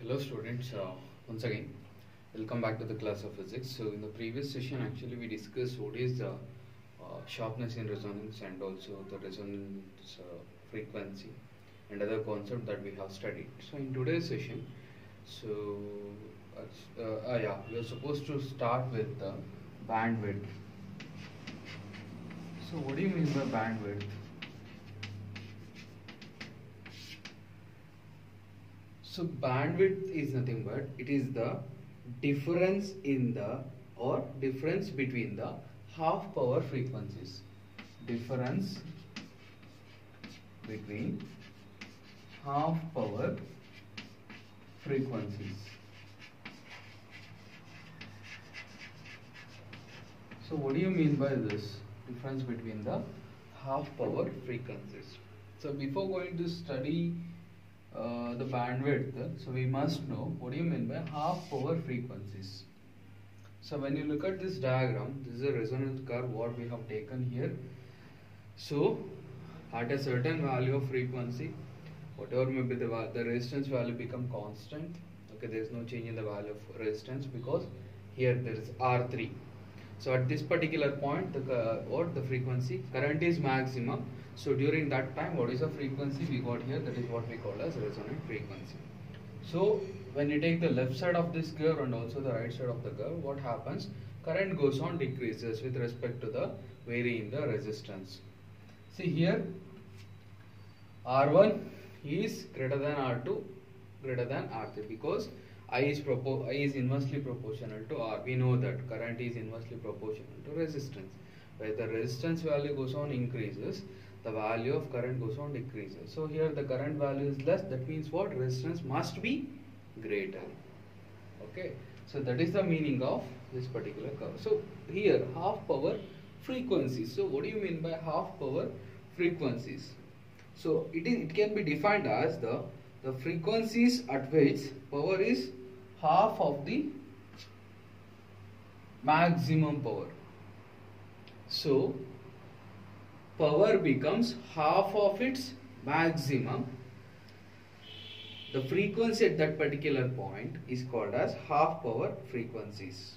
Hello students, once again welcome back to the class of physics. So in the previous session actually we discussed what is the sharpness in resonance and also the resonance frequency and other concept that we have studied. So in today's session, we are supposed to start with the bandwidth. So what do you mean by bandwidth? So bandwidth is nothing but it is the difference in the difference between the half power frequencies. Difference between half power frequencies. So what do you mean by this difference between the half power frequencies? So before going to study the bandwidth, so we must know what do you mean by half power frequencies. So when you look at this diagram, this is a resonance curve what we have taken here. So at a certain value of frequency, whatever may be the resistance value become constant. Okay, there is no change in the value of resistance because here there is R3. So at this particular point, the frequency current is maximum. So during that time, what is the frequency we got here? That is what we call as resonant frequency. So when you take the left side of this curve and also the right side of the curve, what happens? Current goes on decreases with respect to the vary in the resistance. See here, R1 is greater than R2 greater than R3 because I is inversely proportional to R. We know that current is inversely proportional to resistance. Where the resistance value goes on increases, the value of current goes on decreases. So here the current value is less, that means what? Resistance must be greater. Okay, so that is the meaning of this particular curve. So here half power frequencies. So what do you mean by half power frequencies? So it can be defined as the frequencies at which power is half of the maximum power. So power becomes half of its maximum. The frequency at that particular point is called as half power frequencies.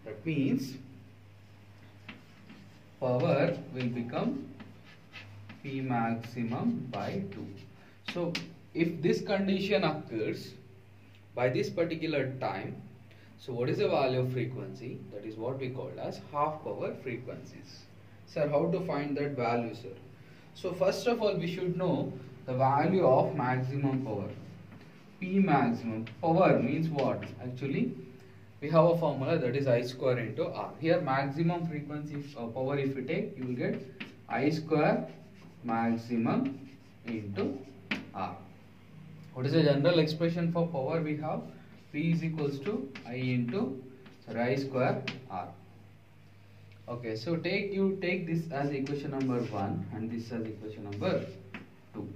That means power will become P maximum by 2. So if this condition occurs by this particular time, so what is the value of frequency? That is what we call as half power frequencies. Sir, how to find that value, sir? So first of all, we should know the value of maximum power. P maximum power means what? Actually, we have a formula that is I square into R. Here maximum frequency power if we take, you will get I square maximum into R. What is the general expression for power we have? P is equals to I into I square R. Okay, so you take this as equation number 1 and this as equation number 2.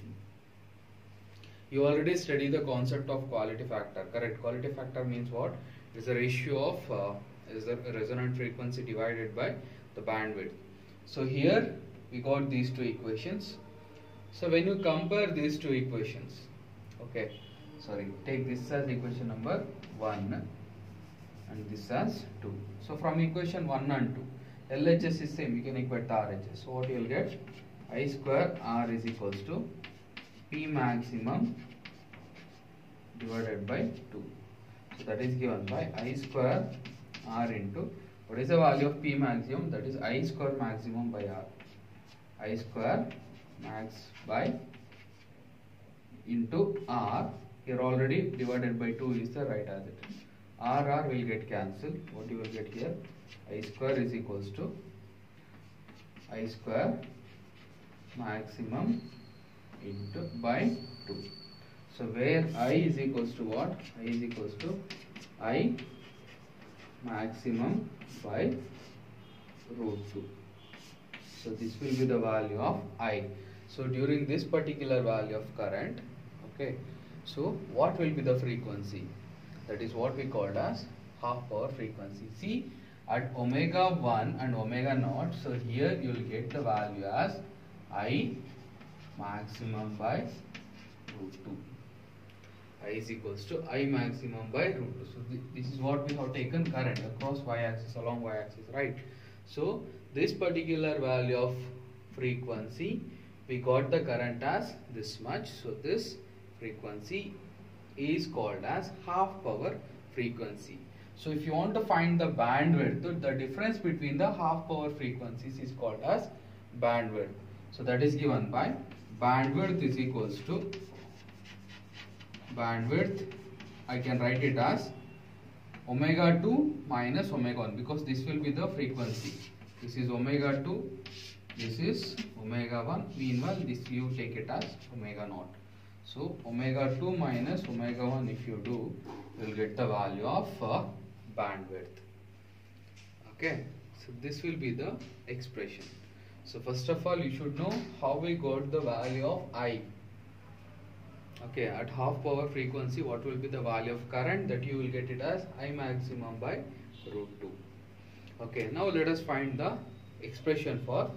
You already studied the concept of quality factor, correct? Quality factor means what? It is the ratio of is the resonant frequency divided by the bandwidth. So here we got these two equations. So when you compare these two equations, take this as equation number 1 and this as 2. So from equation 1 and 2, LHS is same, you can equate RHS. So what you will get? I square R is equals to P maximum divided by 2. So that is given by I square R into, what is the value of P maximum? That is I square maximum by R. I square max by into R. Here already divided by 2 is the right as it is. R will get cancelled. What you will get here? I square is equals to I square maximum into by 2. So where I is equals to what? I is equals to I maximum by root 2. So this will be the value of I. So during this particular value of current, okay, so what will be the frequency? That is what we called as half power frequency. See, at omega 1 and omega naught, so here you will get the value as I maximum by root 2. I is equals to I maximum by root 2. So this is what we have taken current across y-axis, along y-axis, right? So this particular value of frequency, we got the current as this much. So this frequency is called as half power frequency. So if you want to find the bandwidth, the difference between the half power frequencies is called as bandwidth. So that is given by bandwidth is equals to bandwidth, I can write it as omega 2 minus omega 1, because this will be the frequency. This is omega 2, this is omega 1. Meanwhile, this you take it as omega 0. So omega 2 minus omega 1, if you do, you will get the value of bandwidth. Okay, so this will be the expression. So first of all, you should know how we got the value of I. Okay, at half power frequency, what will be the value of current? That you will get it as I maximum by root 2. Okay, now let us find the expression for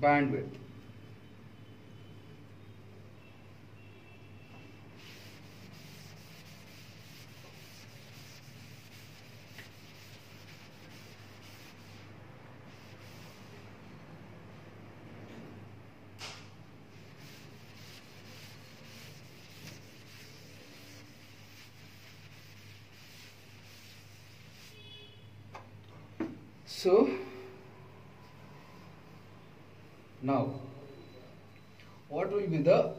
bandwidth. So now what will be the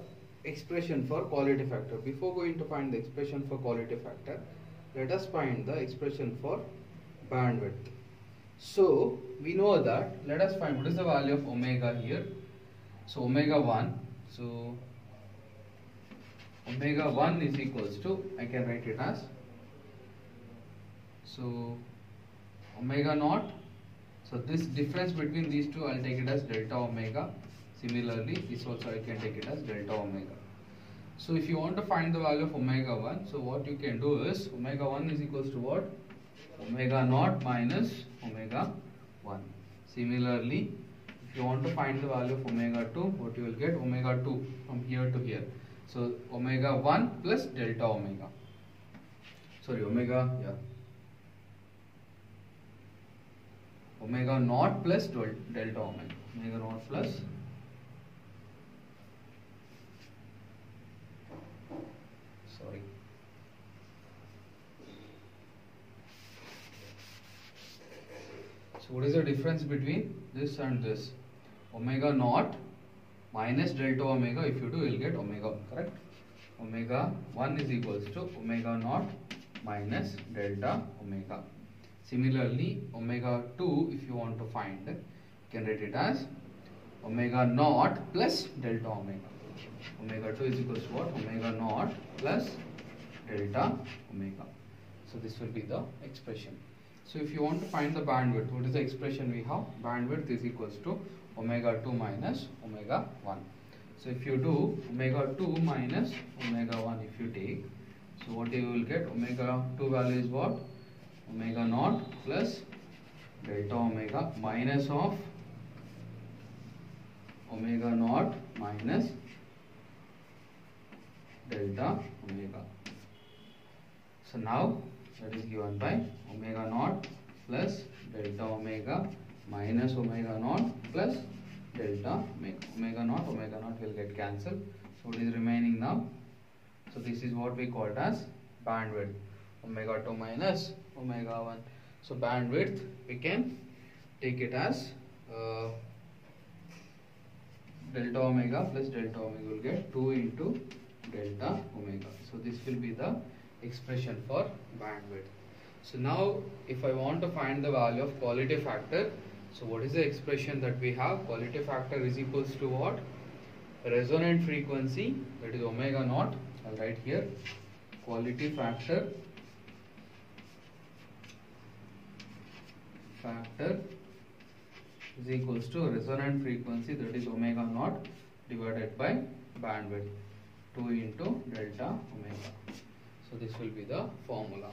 expression for quality factor? Before going to find the expression for quality factor, let us find the expression for bandwidth. So we know that, let us find what is the value of omega here. So omega 1, so omega 1 is equals to, I can write it as, so omega 0. So this difference between these two, I'll take it as delta omega. Similarly, this also I can take it as delta omega. So if you want to find the value of omega 1, so what you can do is, omega 1 is equals to what? Omega 0 minus omega 1. Similarly, if you want to find the value of omega 2, what you will get? Omega 2 from here to here. So omega 1 plus delta omega. Sorry, omega 0 plus delta omega. Omega 0 plus So what is the difference between this and this? Omega 0 minus delta omega. If you do, you will get omega 1, correct? Omega 1 is equals to omega 0 minus delta omega. Similarly, omega 2, if you want to find, you can write it as omega 0 plus delta omega. Omega 2 is equals to what? Omega 0 plus delta omega. So this will be the expression. So if you want to find the bandwidth, what is the expression we have? Bandwidth is equals to omega 2 minus omega 1. So if you do omega 2 minus omega 1, if you take, so what you will get? Omega 2 value is what? Omega 0 plus delta omega minus of omega 0 minus delta omega. So now that is given by omega 0 plus delta omega minus omega 0 plus delta omega. Omega 0 will get cancelled. So what is remaining now? So this is what we called as bandwidth. Omega 2 minus omega 1. So bandwidth, we can take it as delta omega plus delta omega, will get 2 into delta omega. So this will be the expression for bandwidth. So now if I want to find the value of quality factor, so what is the expression that we have? Quality factor is equals to what? Resonant frequency, that is omega 0. I'll write here. Quality factor is equals to resonant frequency, that is omega 0 divided by bandwidth, 2 into delta omega. So this will be the formula.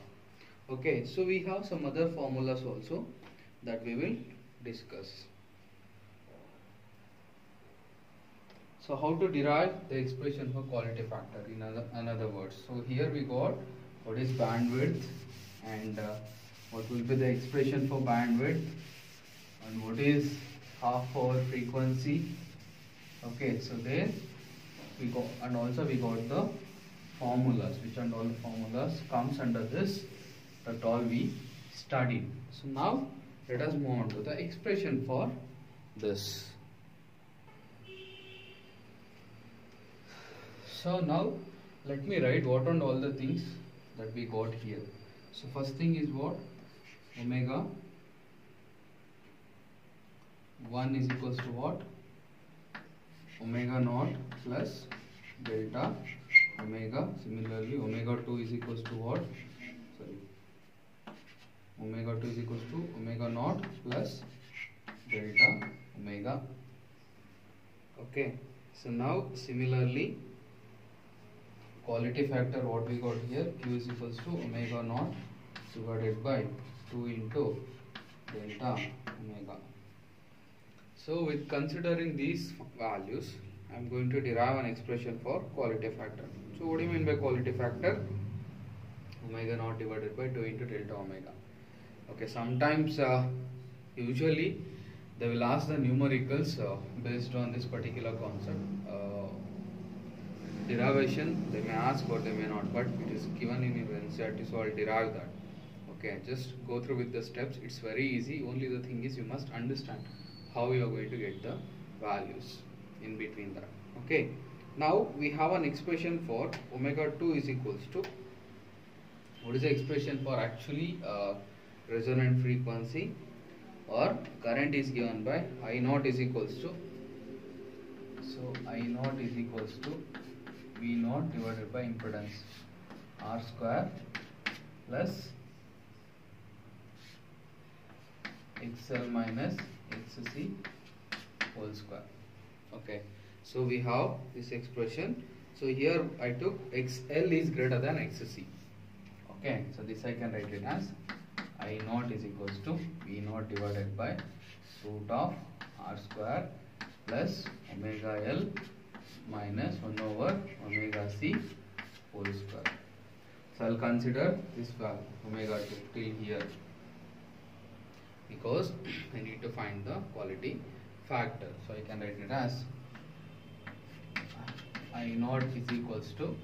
Okay, so we have some other formulas also that we will discuss. So how to derive the expression for quality factor in another words. So here we got what is bandwidth and what will be the expression for bandwidth and what is half power frequency. Okay, so there we got, and also we got the formulas, which and all formulas comes under this, that all we studied. So now let us move on to the expression for this. So now let me write what and all the things that we got here. So first thing is what? Omega 1 is equals to what? Omega naught plus delta omega. Similarly, omega 2 is equals to what? Omega 2 is equals to omega naught plus delta omega. Okay. So now similarly, quality factor what we got here, Q is equals to omega naught divided by 2 into delta omega. So with considering these values, I am going to derive an expression for quality factor. So what do you mean by quality factor? Omega naught divided by 2 into delta omega. Okay, sometimes usually they will ask the numericals based on this particular concept. Derivation they may ask or they may not, but it is given in your NCERT, so I'll derive that. Okay, just go through with the steps. It's very easy. Only the thing is you must understand how you are going to get the values in between that. Okay, now we have an expression for omega 2 is equals to, what is the expression for actually resonant frequency or current is given by I naught is equals to, so I naught is equals to V naught divided by impedance R square plus XL minus XC whole square. Okay, so we have this expression. So here I took XL is greater than XC. Okay, so this I can write it as I naught is equals to V naught divided by root of R square plus omega L minus 1 over omega C whole square. So I'll consider this value omega 2 till here, because I need to find the quality factor. So I can write it as I naught is equals to,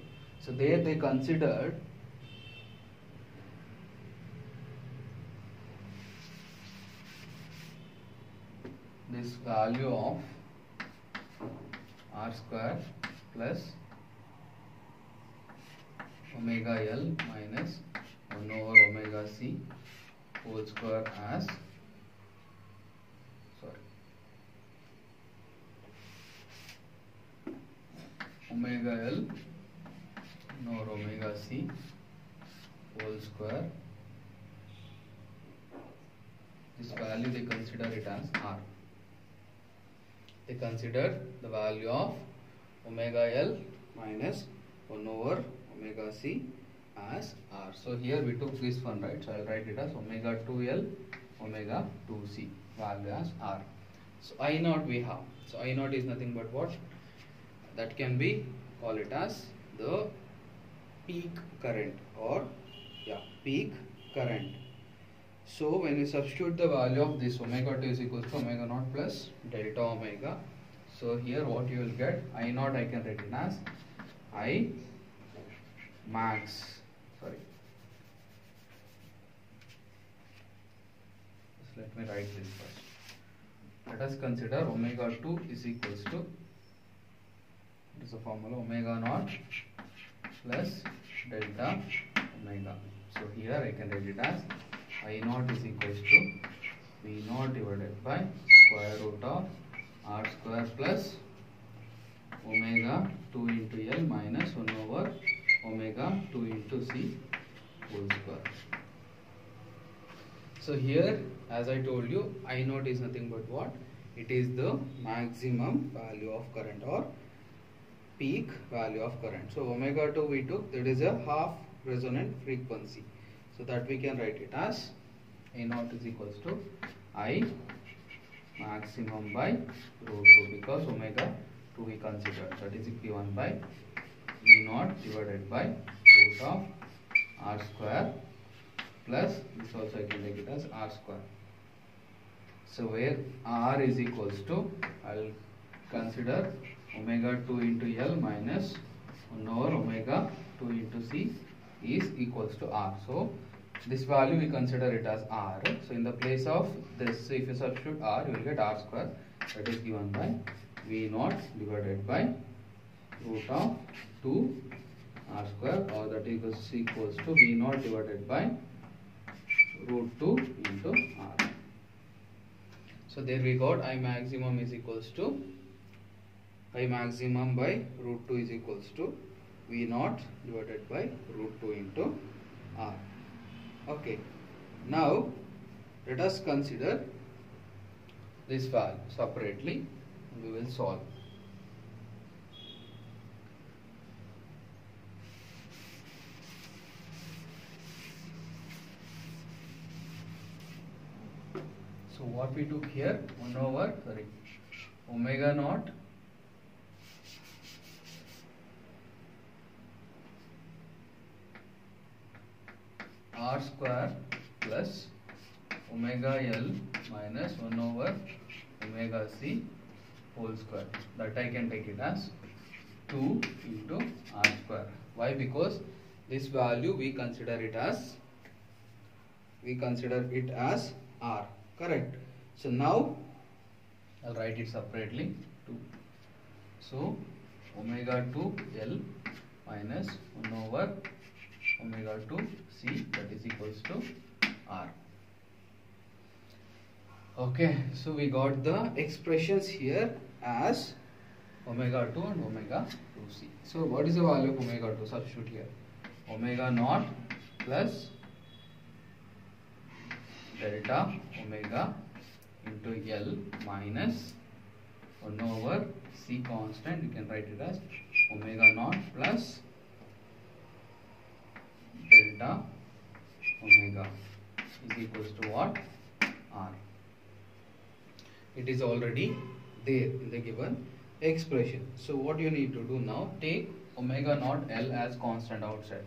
so there they considered this value of R square plus omega L minus 1 over omega C whole square as omega L nor omega C whole square. This value they consider it as R. They consider the value of omega L minus 1 over omega C as R. So here we took this one, right? So I'll write it as omega 2L omega 2C value as R. So I naught we have. So I naught is nothing but what? That can be, call it as the peak current or peak current. So when you substitute the value of this omega 2 is equals to omega naught plus delta omega, so here what you will get, I naught I can write it as I max, just let me write this first. Let us consider omega 2 is equals to, it is a formula, omega naught plus delta omega. So here I can write it as I naught is equals to V naught divided by square root of R square plus omega 2 into L minus 1 over omega 2 into C whole square. So here, as I told you, I naught is nothing but what? It is the maximum value of current or peak value of current. So omega 2 we took, that is a half resonant frequency. So that we can write it as A naught is equals to I maximum by root 2, because omega 2 we consider, that is given by V naught divided by root of r square plus this also I can take it as r square. So where r is equals to, I will consider omega 2 into L minus 1 over omega 2 into C is equals to r. So this value we consider it as r. So in the place of this, so if you substitute r, you will get r square, that is given by V naught divided by root of 2 r square, or that is equals to V naught divided by root 2 into r. So there we got I maximum is equals to I maximum by root 2 is equals to V naught divided by root 2 into r. Okay, now let us consider this value separately and we will solve. So what we took here, 1 over omega naught r square plus omega L minus 1 over omega C whole square, that I can take it as 2 into r square. Why? Because this value we consider it as r, correct? So now I'll write it separately 2. So omega 2 L minus 1 over omega 2 C, that is equals to r. Okay, so we got the expressions here as omega 2 and omega 2c. So what is the value of omega 2? Substitute here. Omega naught plus delta omega into L minus 1 over C constant, you can write it as omega naught plus delta omega is equals to what? R. It is already there in the given expression. So what you need to do now, take omega naught L as constant outside.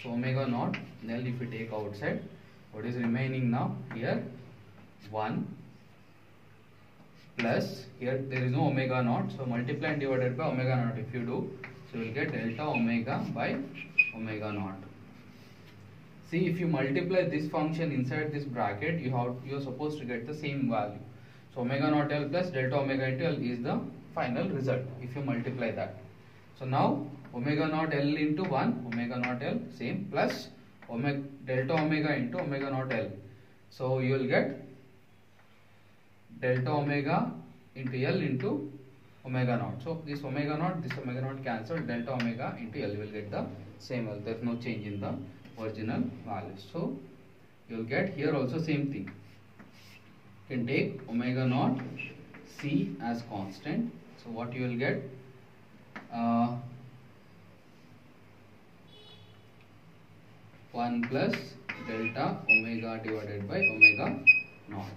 So omega naught L if you take outside, what is remaining now? Here 1 plus, here there is no omega naught, so multiply and divided by omega naught if you do, so you will get delta omega by omega naught. See, if you multiply this function inside this bracket, you are supposed to get the same value. So omega naught L plus delta omega into L is the final result if you multiply that. So now omega naught L into 1, omega naught L same, plus delta omega into omega naught L. So you will get delta omega into L into omega naught. So this omega naught cancelled, delta omega into L, you will get the same value. There is no change in the original value. So you will get here also same thing. You can take omega naught C as constant. So what you will get? 1 plus delta omega divided by omega naught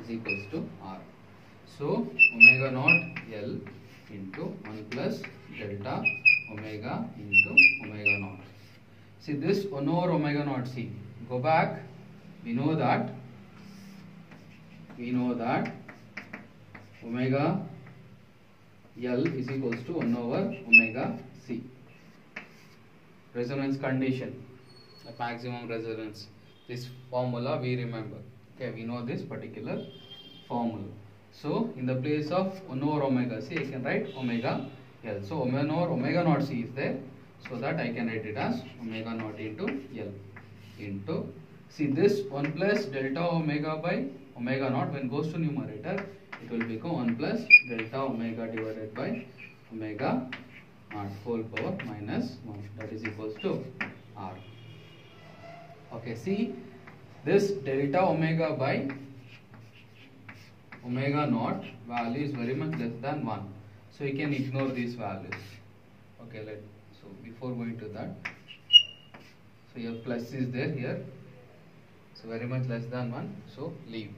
is equals to R. So omega naught L into 1 plus delta omega into omega naught. See this 1 over omega naught C. Go back. We know that omega L is equals to 1 over omega C. Resonance condition, the maximum resonance. This formula we remember. Okay, we know this particular formula. So in the place of 1 over omega C, I can write omega L. So omega naught C is there, so that I can write it as omega naught into L into, see this 1 plus delta omega by omega naught, when goes to numerator, it will become 1 plus delta omega divided by omega naught whole power minus 1, that is equals to R. Okay, see this delta omega by omega naught value is very much less than 1, so you can ignore these values. Okay, so before going to that, so your plus is there here, so very much less than 1, so leave.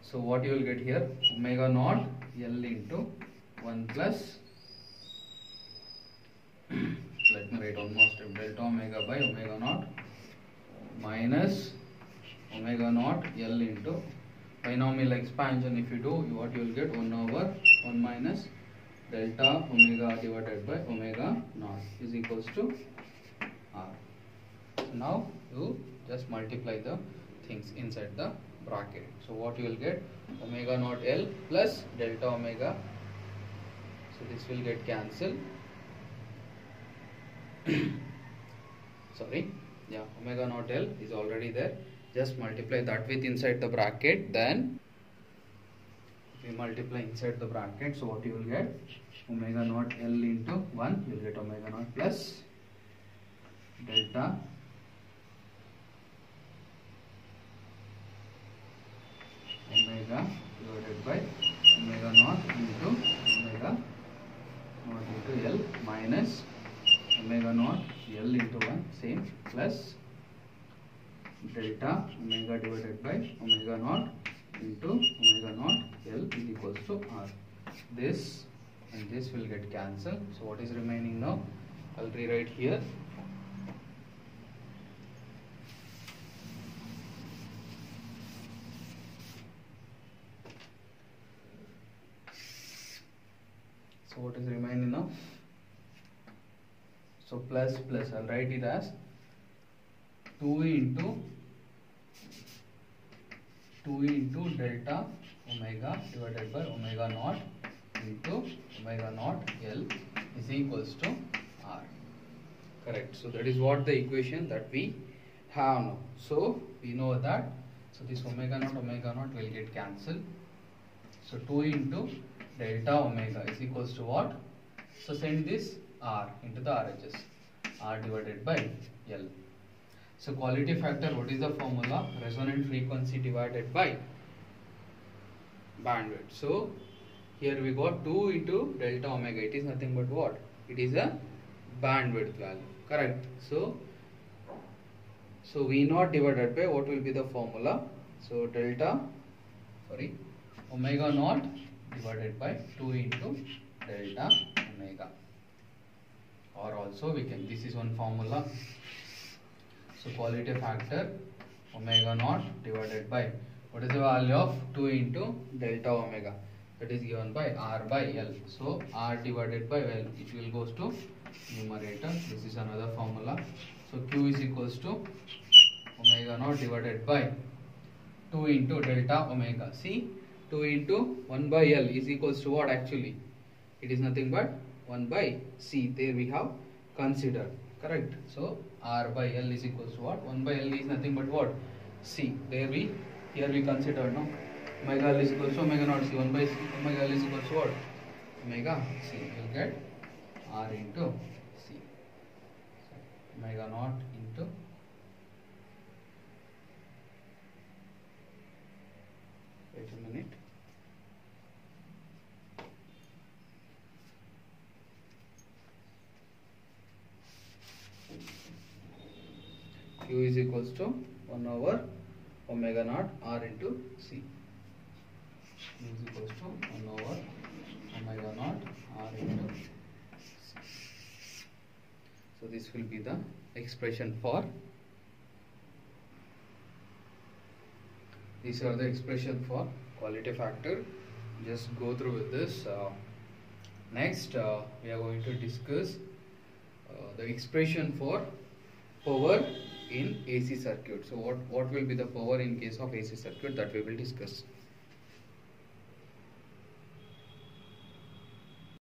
So what you will get here, omega naught L into 1 plus let me write one more step, delta omega by omega naught minus omega naught L into binomial expansion. If you do, what you will get 1 over 1 minus delta omega divided by omega naught is equals to R. So now you just multiply the things inside the bracket. So what you will get, omega naught L plus delta omega. So this will get cancelled. Sorry, yeah, omega naught L is already there. Just multiply that with inside the bracket. Then if you multiply inside the bracket, so what you will get, omega naught L into 1, you will get omega naught plus delta omega divided by omega naught into omega naught into L minus omega naught L into 1 same plus delta omega divided by omega naught into omega naught L is equals to R. This and this will get cancelled. So what is remaining now? I'll rewrite here. So what is remaining now? So plus plus, I'll write it as 2 into delta omega divided by omega naught into omega naught L is equals to R. Correct. So that is what the equation that we have now. So we know that, so this omega naught will get cancelled. So 2 into delta omega is equals to what? So send this R into the RHS, R divided by L. So quality factor, what is the formula? Resonant frequency divided by bandwidth. So here we got 2 into delta omega. It is nothing but what? It is a bandwidth value. Correct. So V naught divided by, what will be the formula? So omega naught divided by 2 into delta omega. Or also we can, this is one formula. So quality factor omega naught divided by, what is the value of 2 into delta omega? That is given by R by L. So R divided by L, it will goes to numerator. This is another formula. So Q is equals to omega naught divided by 2 into delta omega. See, 2 into 1 by L is equals to what actually? It is nothing but 1 by C. There we have considered. Correct. So R by L is equals to what? 1 by L is nothing but what? C. Here we considered, no? Omega L is equals to omega naught C. 1 by C. Omega L is equals to what? Omega C. You will get R into C. So omega naught into wait a minute. Q is equals to 1 over omega naught R into C. Q is equals to 1 over omega naught R into C. So this will be the expression for, these are the expression for quality factor. Just go through with this. Next we are going to discuss the expression for power in AC circuit. So what will be the power in case of AC circuit, that we will discuss.